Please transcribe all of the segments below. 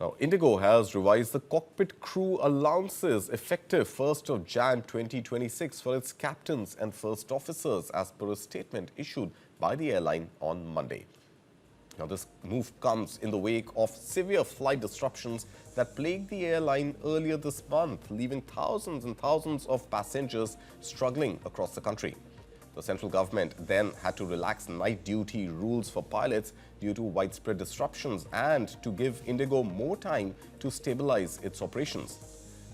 Now, IndiGo has revised the cockpit crew allowances effective 1st of Jan 2026 for its captains and first officers as per a statement issued by the airline on Monday. Now, this move comes in the wake of severe flight disruptions that plagued the airline earlier this month, leaving thousands and thousands of passengers struggling across the country. The central government then had to relax night duty rules for pilots due to widespread disruptions and to give IndiGo more time to stabilize its operations.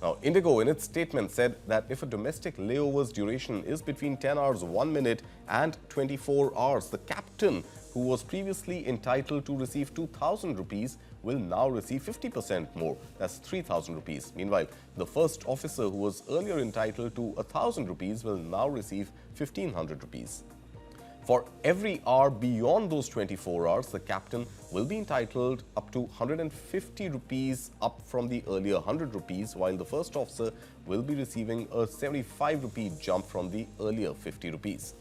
Now, IndiGo in its statement said that if a domestic layover's duration is between 10 hours 1 minute and 24 hours, the captain who was previously entitled to receive 2,000 rupees will now receive 50% more, that's 3,000 rupees. Meanwhile, the first officer who was earlier entitled to 1,000 rupees will now receive 1,500 rupees. For every hour beyond those 24 hours, the captain will be entitled up to 150 rupees, up from the earlier 100 rupees, while the first officer will be receiving a 75 rupee jump from the earlier 50 rupees.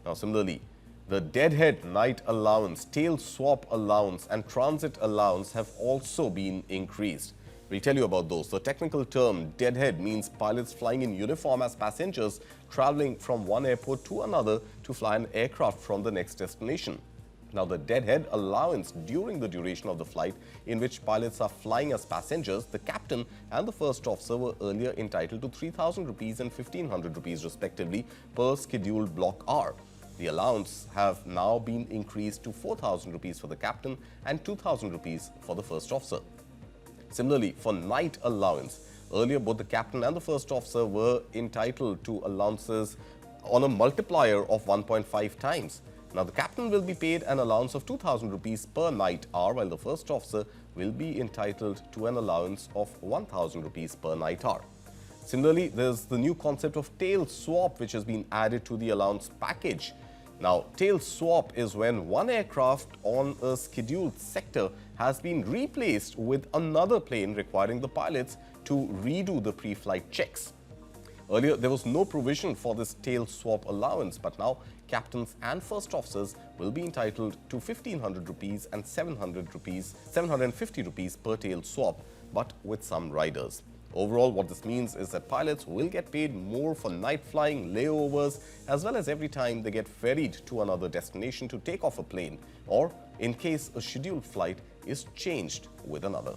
Now, similarly, the deadhead night allowance, tail swap allowance and transit allowance have also been increased. We'll tell you about those. The technical term deadhead means pilots flying in uniform as passengers traveling from one airport to another to fly an aircraft from the next destination. Now, the deadhead allowance during the duration of the flight in which pilots are flying as passengers, the captain and the first officer were earlier entitled to 3,000 rupees and 1,500 rupees respectively per scheduled block hour. The allowance have now been increased to 4,000 rupees for the captain and 2,000 rupees for the first officer. Similarly, for night allowance, earlier both the captain and the first officer were entitled to allowances on a multiplier of 1.5 times. Now, the captain will be paid an allowance of 2,000 rupees per night hour, while the first officer will be entitled to an allowance of 1,000 rupees per night hour. Similarly, there's the new concept of tail swap, which has been added to the allowance package. Now, tail swap is when one aircraft on a scheduled sector has been replaced with another plane, requiring the pilots to redo the pre-flight checks. Earlier, there was no provision for this tail swap allowance, but now captains and first officers will be entitled to 1,500 rupees and 750 rupees per tail swap, but with some riders. Overall, what this means is that pilots will get paid more for night flying, layovers, as well as every time they get ferried to another destination to take off a plane, or in case a scheduled flight is changed with another.